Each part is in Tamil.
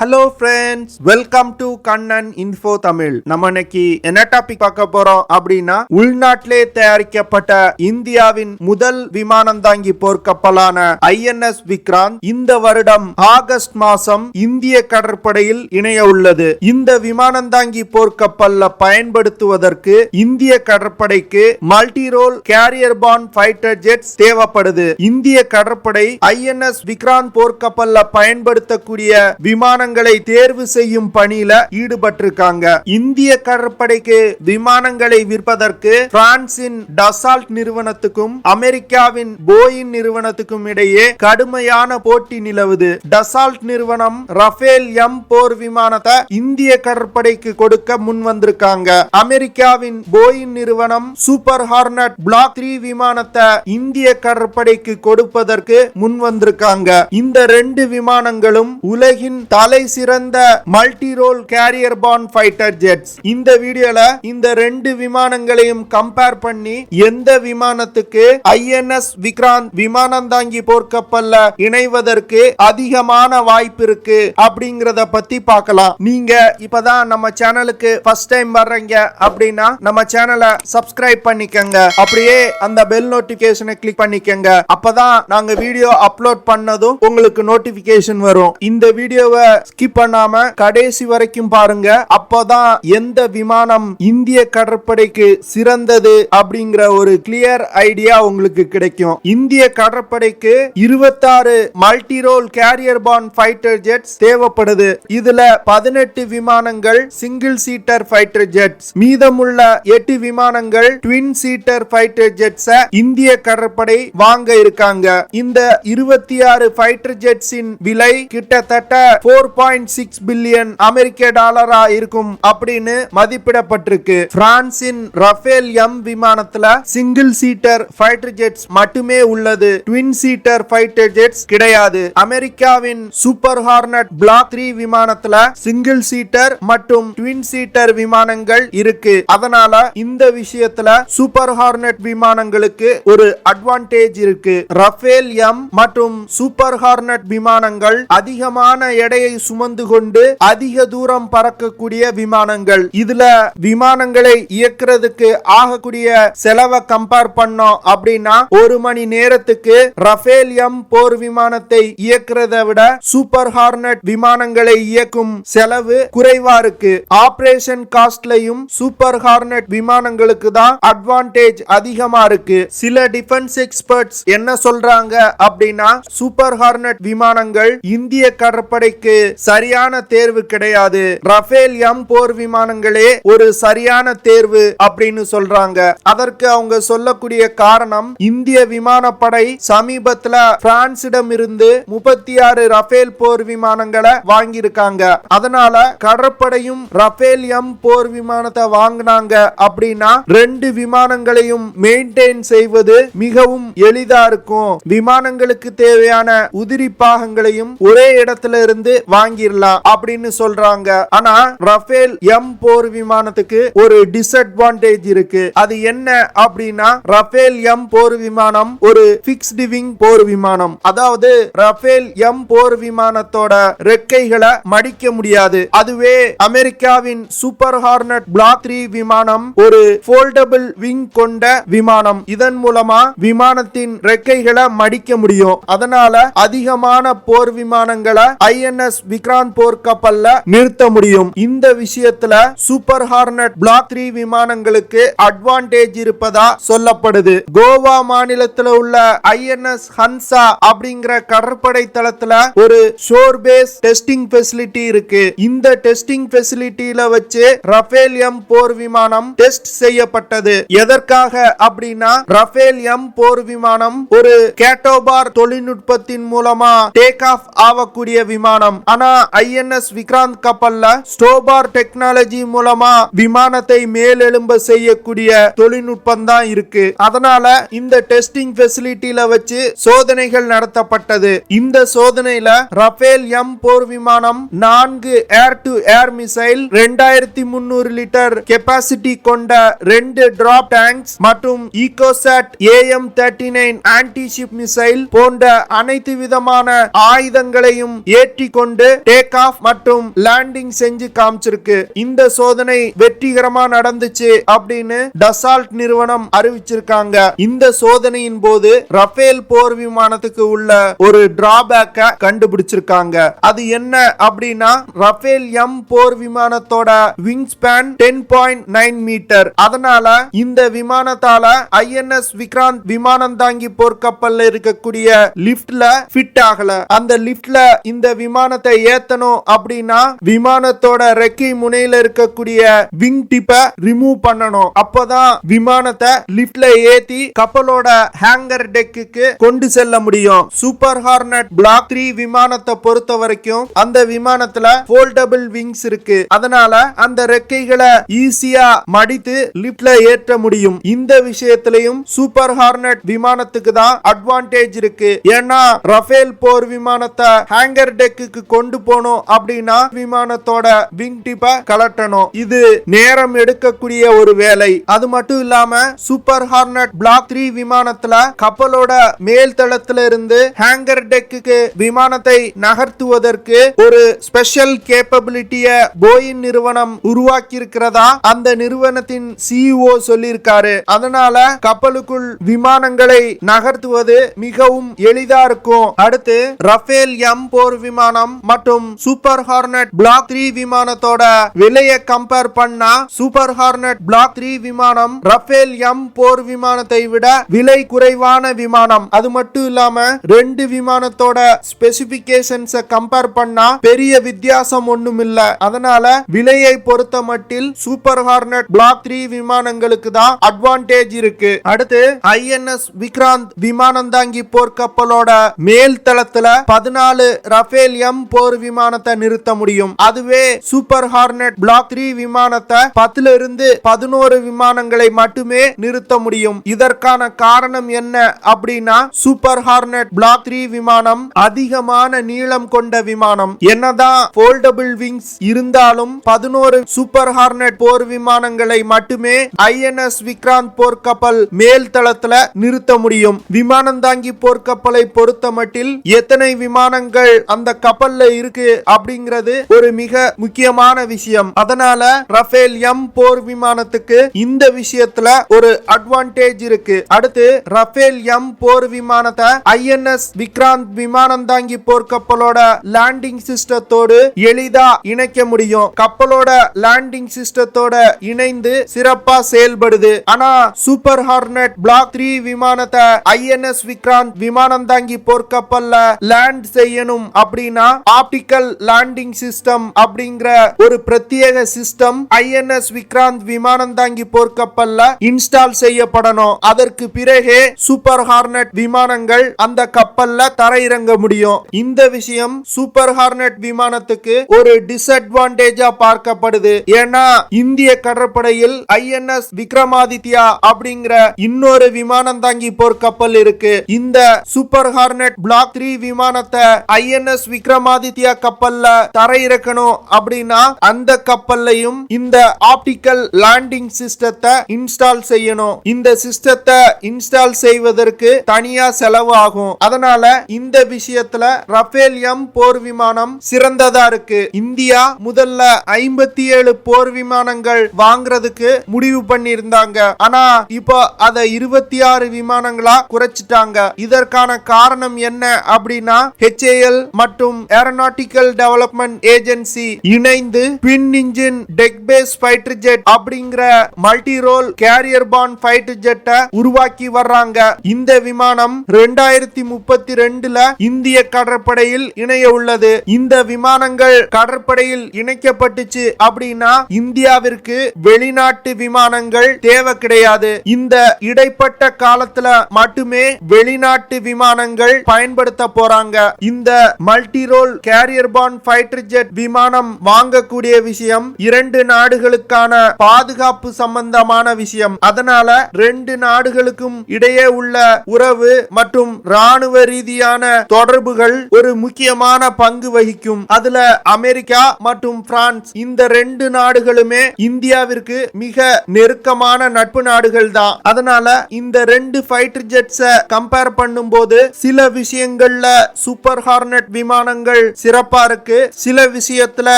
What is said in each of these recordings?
Hello friends, welcome to Kannan Info Tamil. நம்ம இன்னைக்கு என்ன டாபிக் பார்க்க போறோம் அப்படின்னா உள்நாட்டிலே தயாரிக்கப்பட்ட இந்தியாவின் முதல் விமானம் தாங்கி போர்க்கப்பலான INS விக்ராந்த் இந்த வருடம் ஆகஸ்ட் மாசம் இந்திய கடற்படையில் இணைய உள்ளது. இந்த விமானம் தாங்கி போர்க்கப்பல்ல பயன்படுத்துவதற்கு இந்திய கடற்படைக்கு multi role carrier borne fighter jets தேவைப்படுது. இந்திய கடற்படை INS விக்ராந்த் போர்க்கப்பல்ல பயன்படுத்தக்கூடிய விமானங்களை தேர்வு செய்யும் பணியில ஈடுபட்டிருக்காங்க. இந்திய கடற்படைக்கு விமானங்களை விற்பதற்கு பிரான்சின் டசால்ட் நிறுவனத்துக்கும் அமெரிக்காவின் போயிங் நிறுவனத்துக்கும் இடையே கடுமையான போட்டி நிலவுது. டசால்ட் நிறுவனம் ரஃபேல்-m போர் விமானத்தை இந்திய கடற்படைக்கு கொடுக்க முன் வந்திருக்காங்க. அமெரிக்காவின் போயிங் நிறுவனம் சூப்பர் ஹார்னட் பிளாக் 3 விமானத்தை இந்திய கடற்படைக்கு கொடுப்பதற்கு முன் வந்திருக்காங்க. இந்த 2 விமானங்களும் உலகின் தலை சிறந்த multi role carrier borne fighter jets. இந்த வீடியோல இந்த 2 விமானங்களையும் கம்பேர் பண்ணி எந்த விமானத்துக்கு INS விக்ராந்த் விமானம் தாங்கி போர்க்கப்பல்ல இணைவதற்கு அதிகமான வாய்ப்பு இருக்கு அப்படிங்கறத பத்தி பார்க்கலாம். நீங்க இப்பதான் நம்ம சேனலுக்கு ஃபர்ஸ்ட் டைம் வர்றீங்க அப்படின்னா நம்ம சேனலை சப்ஸ்கிரைப் பண்ணிக்கங்க. அப்படியே அந்த பெல் நோட்டிபிகேஷனை கிளிக் பண்ணிக்கங்க. அப்பதான் நாங்க வீடியோ அப்லோட் பண்ணதும் உங்களுக்கு நோட்டிபிகேஷன் வரும். இந்த வீடியோவை ஸ்கிப் பண்ணாம கடைசி வரைக்கும் பாருங்க. அப்பதான் எந்த விமானம் இந்திய கடற்படைக்கு சிறந்தது அப்படிங்கிற ஒரு கிளியர் ஐடியா உங்களுக்கு கிடைக்கும். இந்திய கடற்படைக்கு 26 multi role carrier borne fighter jets தேவைப்படுது. இதுல 18 விமானங்கள் சிங்கிள் சீட்டர் ஃபைட்டர் ஜெட்ஸ், மீதமுள்ள 8 விமானங்கள் ட்வின் சீட்டர் ஃபைட்டர் ஜெட்ஸ் இந்திய கடற்படை வாங்க இருக்காங்க. இந்த 26 ஃபைட்டர் ஜெட்ஸின் விலை கிட்டத்தட்ட 4.6 பில்லியன் அமெரிக்க டாலரா இருக்கும் அப்படின்னு மதிப்பிடப்பட்டிருக்கு. பிரான்சின் ரஃபேல்-m விமானத்துல சிங்கிள் சீட்டர் ஃபைட்டர் ஜெட்ஸ் மட்டுமே உள்ளது. ட்வின் சீட்டர் ஃபைட்டர் ஜெட்ஸ் கிடையாது. அமெரிக்காவின் சூப்பர் ஹார்னட் பிளாக் 3 விமானத்துல சிங்கிள் சீட்டர் மற்றும் ட்வின் சீட்டர் விமானங்கள் இருக்கு. அதனால இந்த விஷயத்துல சூப்பர் ஹார்னட் விமானங்களுக்கு ஒரு அட்வான்டேஜ் இருக்கு. ரஃபேல்-m மற்றும் சூப்பர் ஹார்னட் விமானங்கள் அதிகமான எடையை சுமந்து கொண்டு அதிக தூரம் பறக்கக்கூடிய விமானங்கள். இதுல விமானங்களை இயக்குறதுக்கு ஆகக்கூடிய செலவை கம்பேர் பண்ணோம் அப்படின்னா ஒரு மணி நேரத்துக்கு ரஃபேல்-m போர் விமானத்தை இயக்குறத விட சூப்பர் ஹார்னட் விமானங்களை இயக்கும் செலவு குறைவா இருக்கு. ஆபரேஷன் காஸ்ட்லயும் சூப்பர் ஹார்னட் விமானங்களுக்கு தான் அட்வான்டேஜ் அதிகமா இருக்கு. சில டிஃபென்ஸ் எக்ஸ்பர்ட்ஸ் என்ன சொல்றாங்க அப்படின்னா சூப்பர் ஹார்னட் விமானங்கள் இந்திய கடற்படைக்கு சரியான தேர்வு கிடையாது. ரஃபேல்-m போர் விமானங்களே ஒரு சரியான தேர்வு அப்படின்னு சொல்றாங்க. அதற்கு அவங்க சொல்லக்கூடிய காரணம் இந்திய விமானப்படை சமீபத்துல பிரான்சிடம் இருந்து 36 ரஃபேல் போர் விமானங்களை வாங்கியிருக்காங்க. அதனால கடற்படையும் ரஃபேல்-m போர் விமானத்தை வாங்கினாங்க அப்படின்னா 2 விமானங்களையும் மெயின்டைன் செய்வது மிகவும் எளிதா இருக்கும். விமானங்களுக்கு தேவையான உதிரி பாகங்களையும் ஒரே இடத்துல இருந்து வாங்கிடலாம் அப்படின்னு சொல்றாங்க. ஆனா ரஃபேல்-m போர் விமானத்துக்கு ஒரு டிஸ்அட்வான்டேஜ் இருக்கு. அது என்ன அப்படின்னா ரஃபேல்-m போர் விமானம் ஒரு ஃபிக்ஸ்டு விங் போர் விமானம். அதாவது ரஃபேல்-m போர் விமானத்தோட ரெக்கைகளை மடிக்க முடியாது. அதுவே அமெரிக்காவின் சூப்பர் ஹார்னட் பிளாக் 3 விமானம் ஒரு ஃபோல்டபிள் விங் கொண்ட விமானம். இதன் மூலமா விமானத்தின் ரெக்கைகளை மடிக்க முடியும். அதனால அதிகமான போர் விமானங்களை INS விக்ராந்த் போர் கப்பல்ல நிறுத்த முடியும். இந்த விஷயத்துல சூப்பர் ஹார்னட் பிளாக் 3 விமானங்களுக்கு அட்வான்டேஜ் இருப்பதா சொல்லப்படுது. கோவா மாநிலத்தில் உள்ள INS ஹன்சா அப்படிங்கிற கடற்படை தளத்துல ஒரு ஷோர் பேஸ் டெஸ்டிங் ஃபெசிலிட்டி இருக்கு. இந்த டெஸ்டிங் ஃபெசிலிட்டியில வச்சு ரஃபேல்-m போர் விமானம் டெஸ்ட் செய்யப்பட்டது. எதற்காக அப்படின்னா ரஃபேல்-m போர் விமானம் ஒரு கேட்டோபார் தொழில்நுட்பத்தின் மூலமா டேக் ஆஃப் ஆகக்கூடிய விமானம். ஆனா INS விக்ராந்த் கப்பல்ல ஸ்டோபார் டெக்னாலஜி மூலமா விமானத்தை மேலெழும்ப செய்யக்கூடிய தொழில்நுட்பம் தான் இருக்கு. அதனால இந்த டெஸ்டிங் ஃபெசிலிட்டியில வச்சு சோதனைகள் நடத்தப்பட்டது. இந்த சோதனையில ரஃபேல்-m போர் விமானம் 4 air to air missile, 2300 litre capacity கொண்ட 2 டிராப் டேங்க்ஸ் மற்றும் ஈகோசாட் AM-39 ஆன்டி ஷிப் மிசைல் போன்ற அனைத்து விதமான ஆயுதங்களையும் ஏற்றி கொண்டு டேக் ஆஃப் மற்றும் லேண்டிங் செஞ்சு காமிச்சிருக்கு. இந்த சோதனை வெற்றிகரமா நடந்துச்சு அப்படின்னு டசால்ட் நிறுவனம் அறிவிச்சிருக்காங்க. இந்த சோதனையின் போது ரஃபேல் போர் விமானத்துக்கு உள்ள ஒரு டிராபேக்க கண்டுபிடிச்சிருக்காங்க. அது என்ன அப்படின்னா Rafale-m போர் விமானத்தோட விங் ஸ்பேன் 10.9 மீட்டர். அதனால இந்த விமானத்தால ஐஎன்எஸ் விக்ராந்த் விமானம் தாங்கி போர்க்கப்பல்ல இருக்கக்கூடிய லிப்ட்ல ஃபிட் ஆகல. அந்த லிப்ட்ல இந்த விமானத்தை ஏத்தணும் அப்படின்னா விமானத்தோட ரெக்கை முனையில இருக்கக்கூடிய விங் டிப்பை ரிமூவ் பண்ணணும். அப்பதான் விமானத்தை லிப்ட்ல ஏத்தி கப்பலோட ஹேங்கர் டெக்குக்கு கொண்டு செல்ல முடியும். சூப்பர் ஹார்னட் பிளாக் 3 விமானத்தை பொறுத்த வரைக்கும் அந்த விமானத்துல ஃபோல்டபிள் விங்ஸ் இருக்கு. அதனால அந்த ரெக்கைகளை ஈஸியா மடித்து லிப்ட்ல ஏற்ற முடியும். இந்த விஷயத்திலையும் சூப்பர் ஹார்னட் விமானத்துக்கு தான் அட்வான்டேஜ் இருக்கு. ஏன்னா ரஃபேல் போர் விமானத்தை ஹேங்கர் டெக்குக்கு கொண்டு போனோம் அப்படின்னா விமானத்தோட விங் டிப்பை கலட்டணும். இது நேரம் எடுக்கக்கூடிய ஒரு வேலை. அது மட்டும் இல்லாம சூப்பர் ஹார்னட் பிளாக் 3 விமானத்துல கப்பலோட மேல் தளத்துல இருந்து ஹேங்கர் டெக்குக்கு விமானத்தை நகர்த்துவதற்கு ஒரு ஸ்பெஷல் கேப்பபிலிட்டிய போயிங் நிறுவனம் உருவாக்கி இருக்கிறதா அந்த நிறுவனத்தின் CEO சொல்லியிருக்காரு. அதனால கப்பலுக்குள் விமானங்களை நகர்த்துவது மிகவும் எளிதா இருக்கும். அடுத்து Rafale-m போர் விமானம் மற்றும் சூப்பர் ஹார்னட் பிளாக் 3 விமானத்தோட விலையை கம்பேர் பண்ணா சூப்பர் ஹார்னட் பிளாக் 3 விமானம் Rafale-m போர் விமானத்தை விட விலை குறைவான விமானம். அது மட்டும் இல்லாம ரெண்டு விமானத்தோட ஸ்பெசிபிகேஷன்ஸ் கம்பேர் பண்ணா பெரிய வித்தியாசம் ஒண்ணும் இல்ல. அதனால விலையை பொறுத்த மட்டில் சூப்பர் ஹார்னட் பிளாக் 3 விமானங்களுக்கு தான் அட்வான்டேஜ் இருக்கு. அடுத்து ஐஎன்எஸ் விக்ராந்த் விமானம் தாங்கி போர்க்கப்பலோட மேல் தளத்துல 14 Rafale-m போர் விமானத்தை நிறுத்த முடியும். அதுவே சூப்பர் ஹார்னட் பிளாக் 3 விமானத்தை 10 இருந்து 11 விமானங்களை மட்டுமே நிறுத்த முடியும். இதற்கான காரணம் என்ன அப்படின்னா சூப்பர் ஹார்னட் பிளாக் 3 விமானம் அதிகமான நீளம் கொண்ட விமானம். என்னதான் ஃபோல்டபிள் விங்ஸ் இருந்தாலும் 11 சூப்பர் ஹார்னட் போர் விமானங்களை மட்டுமே ஐஎன்எஸ் விக்ராந்த் போர்க்கப்பல் மேல் தளத்துல நிறுத்த முடியும். விமானம் தாங்கி போர்க்கப்பலை பொறுத்த மட்டில் எத்தனை விமானங்கள் அந்த கப்பல்ல இருக்கு அப்படிங்கிறது ஒரு மிக முக்கியமான விஷயம். அதனால Rafale-m போர் விமானத்துக்கு இந்த விஷயத்துல ஒரு அட்வான்டேஜ் இருக்கு. அடுத்து Rafale-m போர் விமானத்தை ஐஎன்எஸ் விக்ராந்த் விமானம் தாங்கி போர்க்கப்பலோட லேண்டிங் சிஸ்டத்தோடு எளிதா இணைக்க முடியும். கப்பலோட லேண்டிங் சிஸ்டத்தோட இணைந்து சிறப்பா செயல்படுது. ஆனா சூப்பர் ஹார்னட் பிளாக் 3 விமானத்தை ஐஎன்எஸ் விக்ராந்த் விமானம் தாங்கி போர்க்கப்பல்ல லேண்ட் செய்யணும் அப்படின்னா ஆப்டிக்கல் லேண்டிங் சிஸ்டம் அப்படிங்கிற ஒரு பிரத்யேக சிஸ்டம் ஐஎன்எஸ் விக்ராந்த் விமானம் தாங்கி போர்க்கப்பல்ல இன்ஸ்டால் செய்யப்படணும். அதற்கு பிறகே சூப்பர் ஹார்னட் விமானங்கள் அந்த கப்பல்ல தரையிறங்க முடியும். இந்த விஷயம் சூப்பர் ஹார்னட் விமானத்துக்கு ஒரு டிஸ்அட்வான்டேஜா பார்க்கப்படுது. ஏன்னா இந்திய கடற்படையில் ஐஎன்எஸ் விக்ரமாதித்யா அப்படிங்கிற இன்னொரு விமானம் தாங்கி போர்க்கப்பல் இருக்கு. இந்த சூப்பர் ஹார்னட் பிளாக் 3 விமானத்தை ஐஎன்எஸ் விக்ரமாதித்யா கப்பல்ல தரையிறக்கணும் அப்படின்னா அந்த கப்பல்லையும் இந்த ஆப்டிக்கல் லேண்டிங் சிஸ்டத்தை இன்ஸ்டால் செய்யணும். இந்த சிஸ்டத்தை இன்ஸ்டால் செய்வதற்கு தனியா செலவு ஆகும். அதனால இந்த விஷயத்துல Rafale-m போர் விமானம் சிறந்ததா இருக்கு. இந்தியா முதல்ல 57 போர் விமானங்கள் வாங்குறதுக்கு முடிவு பண்ணி இருந்தாங்க. ஆனா இப்போ அதை 26 விமானங்களா குறைச்சிட்டாங்க. இதற்கான காரணம் என்ன அப்படின்னா HAL மற்றும் ஏரோநாட்டிக்கல் டெவலப்மெண்ட் ஏஜென்சி இணைந்து twin engine deck base fighter jet அப்படிங்கிற multi role carrier borne fighter ஜெட்டை உருவாக்கி வர்றாங்க. இந்த விமானம் 2032ல இந்திய கடற்படையில் இணைய உள்ளது. இந்த விமானங்கள் கடற்படையில் இணைக்கப்பட்டுச்சு அப்படின்னா இந்தியாவிற்கு வெளிநாட்டு விமானங்கள் தேவை கிடையாது. இந்த இடைப்பட்ட காலத்துல மட்டுமே வெளிநாட்டு விமானங்கள் பயன்படுத்த போறாங்க. இந்த multi role carrier borne fighter jet விமானம் வாங்கக்கூடிய விஷயம் 2 நாடுகளுக்கான பாதுகாப்பு சம்பந்தமான விஷயம். அதனால 2 நாடுகளுக்கும் இடையே உள்ள உறவு மற்றும் ராணுவ ரீதியான தொடர்புகள் ஒரு முக்கியமான பங்கு வகிக்கும். அதுல அமெரிக்கா மற்றும் பிரான்ஸ் இந்த 2 நாடுகளுமே இந்தியாவிற்கு மிக நெருக்கமான நட்பு நாடுகள் தான். அதனால இந்த 2 ஃபைட்டர் ஜெட்ஸை கம்பேர் பண்ணும்போது சில விஷயங்கள்ல சூப்பர் ஹார்னட் விமானங்கள் சிறப்பா இருக்கு, சில விஷயத்துல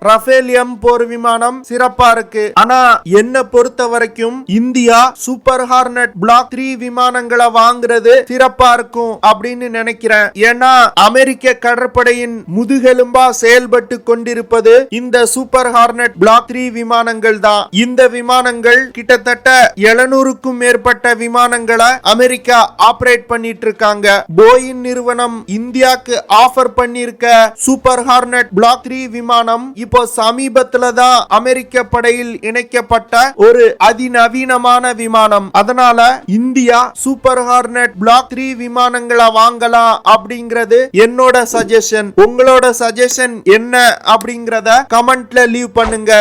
ரஃபேல்-m போர் விமானம் சிறப்பா இருக்கு. ஆனா என்ன பொறுத்த வரைக்கும் இந்தியா சூப்பர் ஹார்னட் பிளாக் 3 விமானங்களை வாங்குறது சிறப்பா இருக்கும் அப்படின்னு நினைக்கிறேன். ஏன்னா அமெரிக்க கடற்படையின் முதுகெலும்பா செயல்பட்டு கொண்டிருப்பது இந்த சூப்பர் ஹார்னட் பிளாக் 3 விமானங்கள் தான். இந்த விமானங்கள் கிட்டத்தட்ட 700க்கும் மேற்பட்ட விமானங்களை அமெரிக்கா ஆபரேட் பண்ணிட்டு இருக்காங்க. போயிங் நிறுவனம் இந்தியாக்கு ஆஃபர் பண்ணிருக்க சூப்பர் ஹார்னட் பிளாக் 3 விமானம் இப்போ சமீபத்துல தான் அமெரிக்க படையில் இணைக்கப்பட்ட ஒரு அதிநவீனமான விமானம். அதனால இந்தியா சூப்பர் ஹார்னட் பிளாக் 3 விமானங்களை வாங்கலாம் அப்படிங்கிறது என்னோட சஜஷன். உங்களோட சஜஷன் என்ன அப்படிங்கறத கமெண்ட்ல லீவ் பண்ணுங்க.